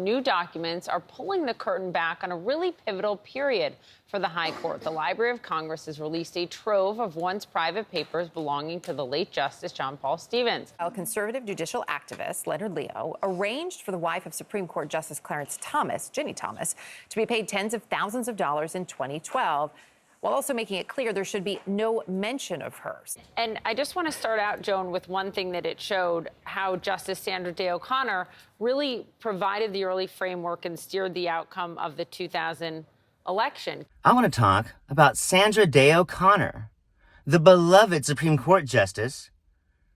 new documents are pulling the curtain back on a really pivotal period for the High Court. The Library of Congress has released a trove of once private papers belonging to the late Justice John Paul Stevens. A conservative judicial activist, Leonard Leo, arranged for the wife of Supreme Court Justice Clarence Thomas, Ginny Thomas, to be paid tens of thousands of dollars in 2012. While also making it clear there should be no mention of hers. And I just want to start out, Joan, with one thing that it showed, how Justice Sandra Day O'Connor really provided the early framework and steered the outcome of the 2000 election. I want to talk about Sandra Day O'Connor, the beloved Supreme Court Justice,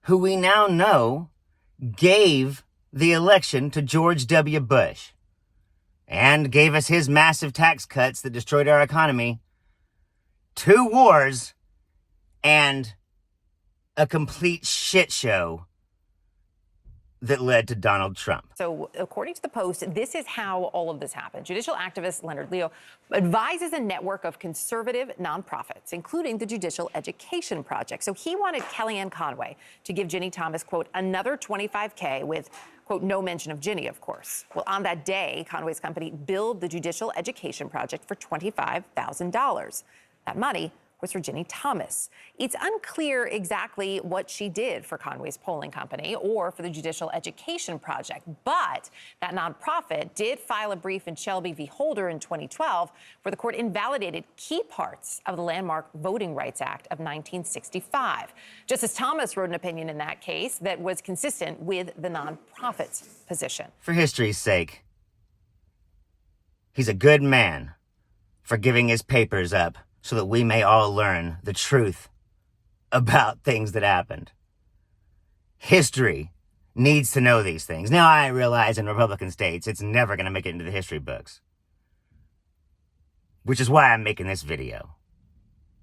who we now know gave the election to George W. Bush and gave us his massive tax cuts that destroyed our economy, 2 wars, and a complete shit show that led to Donald Trump. So according to the Post, this is how all of this happened. Judicial activist Leonard Leo advises a network of conservative nonprofits, including the Judicial Education Project. So he wanted Kellyanne Conway to give Ginny Thomas, quote, another $25K with, quote, no mention of Ginny, of course. Well, on that day, Conway's company billed the Judicial Education Project for $25,000. That money was for Ginny Thomas. It's unclear exactly what she did for Conway's polling company or for the Judicial Education Project, but that nonprofit did file a brief in Shelby v. Holder in 2012 where the court invalidated key parts of the landmark Voting Rights Act of 1965. Justice Thomas wrote an opinion in that case that was consistent with the nonprofit's position. For history's sake, he's a good man for giving his papers up so that we may all learn the truth about things that happened. History needs to know these things. Now, I realize in Republican states, it's never going to make it into the history books, which is why I'm making this video.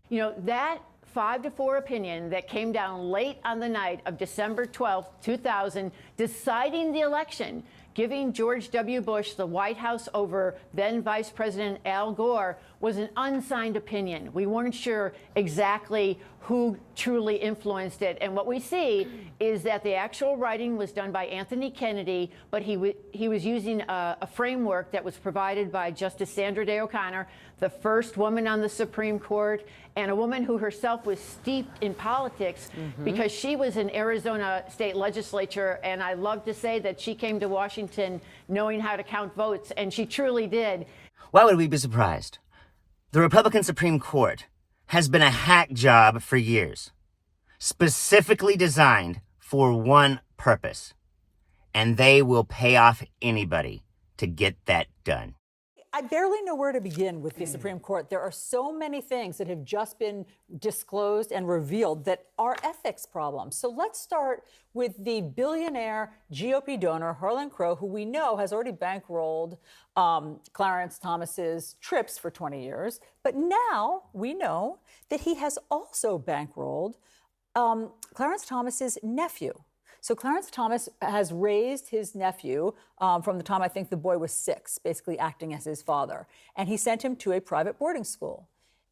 You know, that 5-4 opinion that came down late on the night of December 12, 2000, deciding the election, giving George W. Bush the White House over then Vice President Al Gore, was an unsigned opinion. We weren't sure exactly who truly influenced it. And what we see is that the actual writing was done by Anthony Kennedy, but he was using a framework that was provided by Justice Sandra Day O'Connor, the first woman on the Supreme Court, and a woman who herself was steeped in politics because she was in Arizona state legislature. And I love to say that she came to Washington knowing how to count votes, and she truly did. Why would we be surprised? The Republican Supreme Court has been a hack job for years, specifically designed for one purpose, and they will pay off anybody to get that done. I barely know where to begin with the Supreme Court. There are so many things that have just been disclosed and revealed that are ethics problems. So let's start with the billionaire GOP donor, Harlan Crow, who we know has already bankrolled Clarence Thomas's trips for 20 years. But now we know that he has also bankrolled Clarence Thomas's nephew. So Clarence Thomas has raised his nephew from the time I think the boy was 6, basically acting as his father. And he sent him to a private boarding school.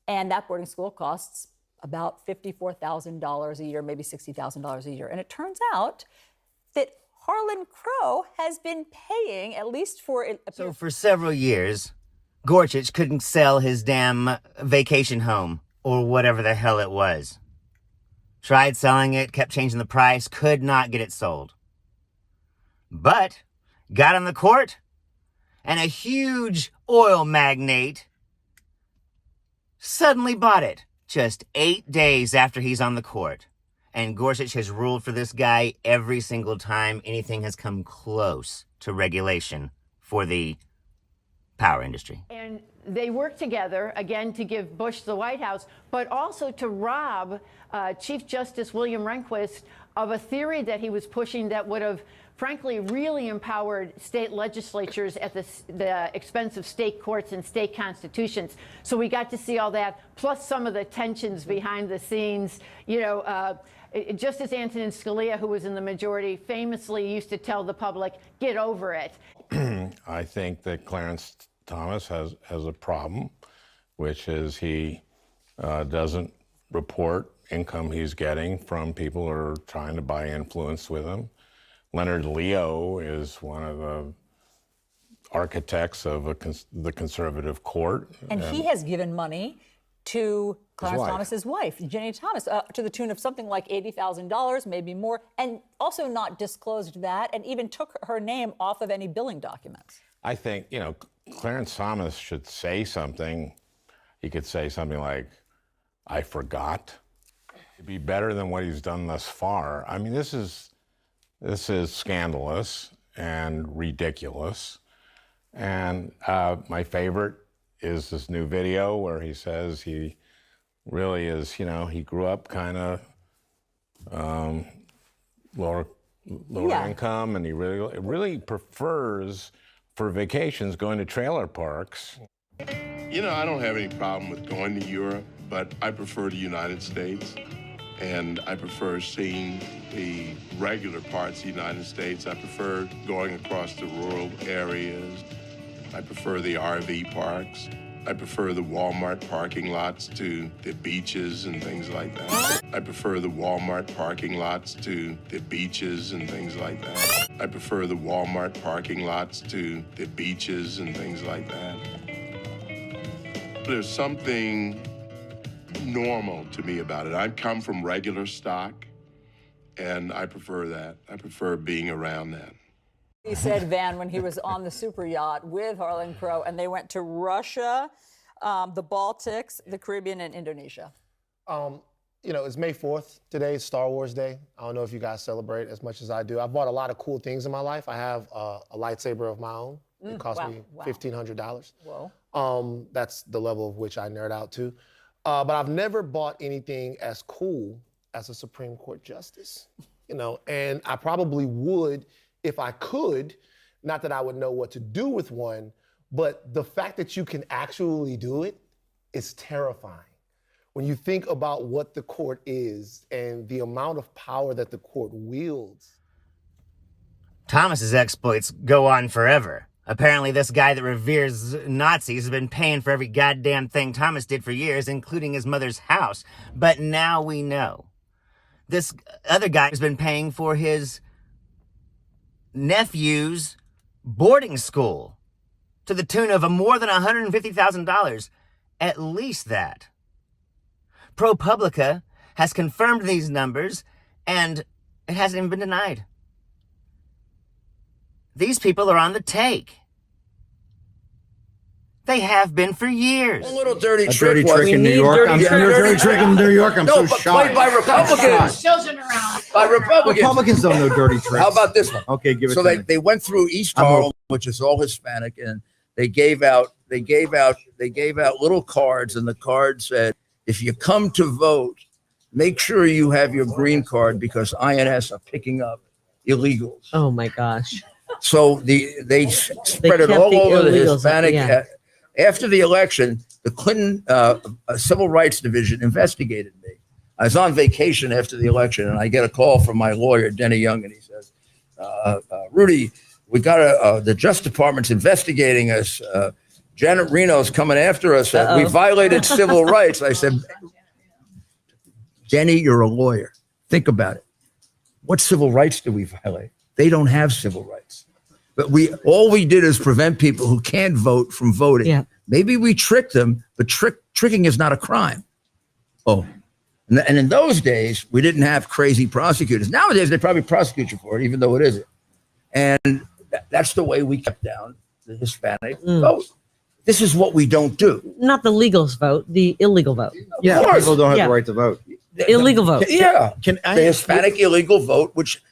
And that boarding school costs about $54,000 a year, maybe $60,000 a year. And it turns out that Harlan Crow has been paying, at least for... So for several years, Gorsuch couldn't sell his damn vacation home, or whatever the hell it was. Tried selling it, kept changing the price, could not get it sold. But got on the court, and a huge oil magnate suddenly bought it just 8 days after he's on the court. And Gorsuch has ruled for this guy every single time anything has come close to regulation for the power industry. And they worked together, again, to give Bush the White House, but also to rob Chief Justice William Rehnquist of a theory that he was pushing that would have, frankly, really empowered state legislatures at the expense of state courts and state constitutions. So we got to see all that, plus some of the tensions behind the scenes. You know, Justice Antonin Scalia, who was in the majority, famously used to tell the public, get over it. I think that Clarence Thomas has a problem, which is he doesn't report income he's getting from people who are trying to buy influence with him. Leonard Leo is one of the architects of the conservative court. And he has given money to Clarence wife. Thomas's wife, Jenny Thomas, to the tune of something like $80,000, maybe more, and also not disclosed that, and even took her name off of any billing documents. I think, Clarence Thomas should say something. He could say something like, I forgot. It'd be better than what he's done thus far. I mean, this is scandalous and ridiculous. And my favorite is this new video where he says he really is, he grew up kind of lower income, and he really prefers for vacations going to trailer parks. I don't have any problem with going to Europe, but I prefer the United States. And I prefer seeing the regular parts of the United States. I prefer going across the rural areas. I prefer the RV parks. I prefer the Walmart parking lots to the beaches and things like that. I prefer the Walmart parking lots to the beaches and things like that. I prefer the Walmart parking lots to the beaches and things like that. There's something normal to me about it. I come from regular stock, and I prefer that. I prefer being around that. He said, Van, when he was on the super yacht with Harlan Crow, and they went to Russia, the Baltics, the Caribbean, and Indonesia. It's May 4th. Today is Star Wars Day. I don't know if you guys celebrate as much as I do. I bought a lot of cool things in my life. I have a lightsaber of my own. It cost me $1,500. Whoa. That's the level of which I nerd out to. But I've never bought anything as cool as a Supreme Court justice, and I probably would if I could. Not that I would know what to do with one, but the fact that you can actually do it is terrifying. When you think about what the court is and the amount of power that the court wields. Thomas's exploits go on forever. Apparently, this guy that reveres Nazis has been paying for every goddamn thing Thomas did for years, including his mother's house. But now we know. This other guy has been paying for his nephew's boarding school to the tune of more than $150,000. At least that. ProPublica has confirmed these numbers, and it hasn't even been denied. These people are on the take. They have been for years. A little dirty A trick dirty trick in New York. I'm dirty trick in New York. I'm so shocked. Played by Republicans. By Republicans. Republicans don't know dirty tricks. How about this one? Okay, give it so to me. they went through East Harlem, which is all Hispanic, and they gave out little cards, and the card said, if you come to vote, make sure you have your green card because INS are picking up illegals. Oh my gosh. So they spread it all over the Hispanic. Yeah. After the election, the Clinton Civil Rights Division investigated me. I was on vacation after the election, and I get a call from my lawyer, Denny Young, and he says, Rudy, we got the Justice Department's investigating us. Janet Reno's coming after us. We violated civil rights. I said, Denny, you're a lawyer. Think about it. What civil rights do we violate? They don't have civil rights. But all we did is prevent people who can't vote from voting. Yeah. Maybe we tricked them, but tricking is not a crime. Oh, and in those days, we didn't have crazy prosecutors. Nowadays, they probably prosecute you for it, even though it isn't. And that's the way we kept down the Hispanic vote. This is what we don't do. Not the legals vote, the illegal vote. Yeah, people don't have the right to vote. The illegal vote. Yeah. The Hispanic illegal vote, which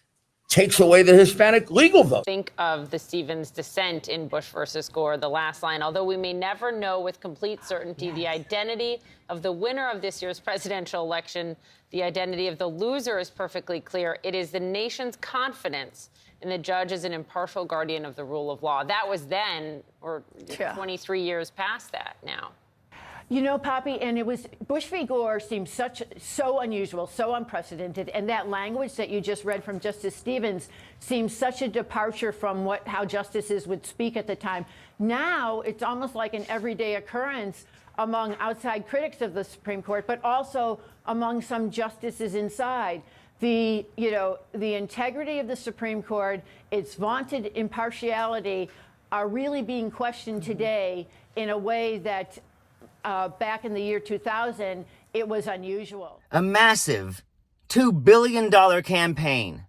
takes away the Hispanic legal vote. Think of the Stevens dissent in Bush versus Gore, the last line. Although we may never know with complete certainty the identity of the winner of this year's presidential election, the identity of the loser is perfectly clear. It is the nation's confidence in the judge as an impartial guardian of the rule of law. That was then, or 23 years past that now. Poppy, and it was Bush v. Gore seems so unusual, so unprecedented, and that language that you just read from Justice Stevens seems such a departure from how justices would speak at the time. Now it's almost like an everyday occurrence among outside critics of the Supreme Court, but also among some justices inside. The integrity of the Supreme Court, its vaunted impartiality, are really being questioned today in a way that back in the year 2000, it was unusual. A massive $2 billion campaign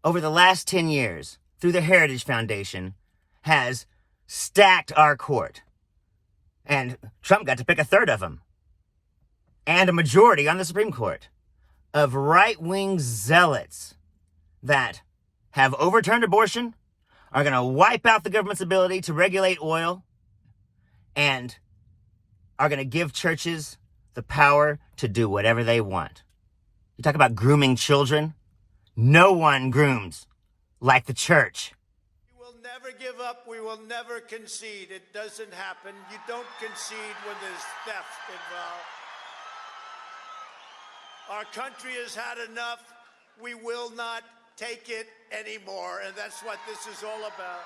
over the last 10 years through the Heritage Foundation has stacked our court. And Trump got to pick a third of them. And a majority on the Supreme Court of right-wing zealots that have overturned abortion, are going to wipe out the government's ability to regulate oil, and are going to give churches the power to do whatever they want. You talk about grooming children. No one grooms like the church. We will never give up. We will never concede. It doesn't happen. You don't concede when there's theft involved. Our country has had enough. We will not take it anymore, and that's what this is all about.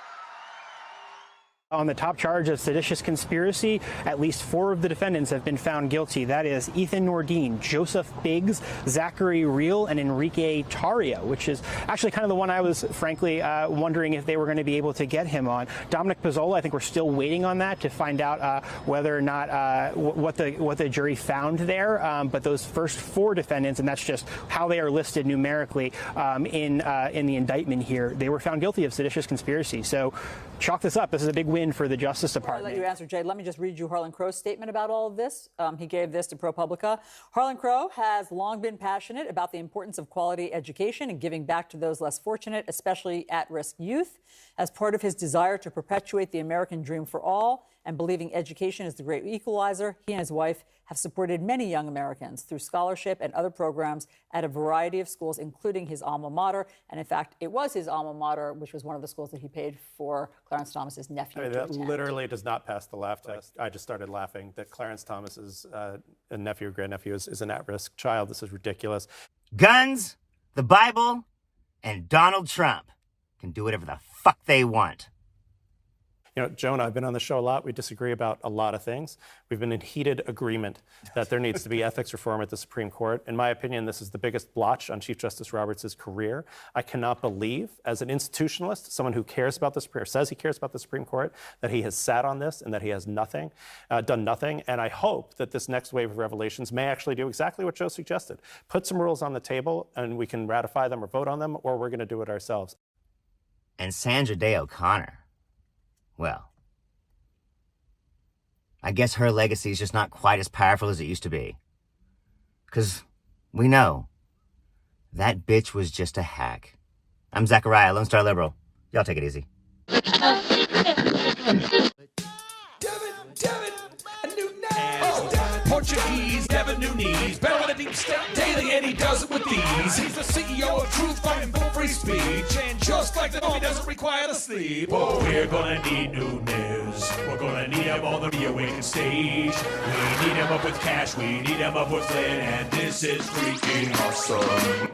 On the top charge of seditious conspiracy, at least 4 of the defendants have been found guilty. That is Ethan Nordine, Joseph Biggs, Zachary Reel, and Enrique Tarrio, which is actually kind of the one I was frankly wondering if they were going to be able to get him on. Dominic Pizzola, I think we're still waiting on that to find out whether or not what the jury found there. But those first 4 defendants, and that's just how they are listed numerically in the indictment here, they were found guilty of seditious conspiracy. So chalk this up. This is a big win for the Justice Department. I'll let you answer, Jay. Let me just read you Harlan Crow's statement about all of this. He gave this to ProPublica. Harlan Crow has long been passionate about the importance of quality education and giving back to those less fortunate, especially at-risk youth. As part of his desire to perpetuate the American dream for all and believing education is the great equalizer, he and his wife have supported many young Americans through scholarship and other programs at a variety of schools, including his alma mater. And in fact, it was his alma mater, which was one of the schools that he paid for Clarence Thomas's nephew. I mean, that literally does not pass the laugh test. I just started laughing that Clarence Thomas's nephew or grandnephew is an at-risk child. This is ridiculous. Guns, the Bible, and Donald Trump can do whatever the fuck they want. You know, Joe and I have been on the show a lot. We disagree about a lot of things. We've been in heated agreement that there needs to be ethics reform at the Supreme Court. In my opinion, this is the biggest blotch on Chief Justice Roberts' career. I cannot believe, as an institutionalist, someone who cares about the Supreme, says he cares about the Supreme Court, that he has sat on this and that he has done nothing. And I hope that this next wave of revelations may actually do exactly what Joe suggested. Put some rules on the table and we can ratify them or vote on them, or we're going to do it ourselves. And Sandra Day O'Connor. Well, I guess her legacy is just not quite as powerful as it used to be. Because we know that bitch was just a hack. I'm Zachariah, Lone Star Liberal. Y'all take it easy. Portuguese, never knew knees. Better on a deep state daily, and he does it with these. He's the CEO of Truth, fighting for free speech. And just like the army doesn't require to sleep. Whoa, we're gonna need new news. We're gonna need him on the reawakened stage. We need him up with Cash, we need him up with Flynn, and this is freaking awesome.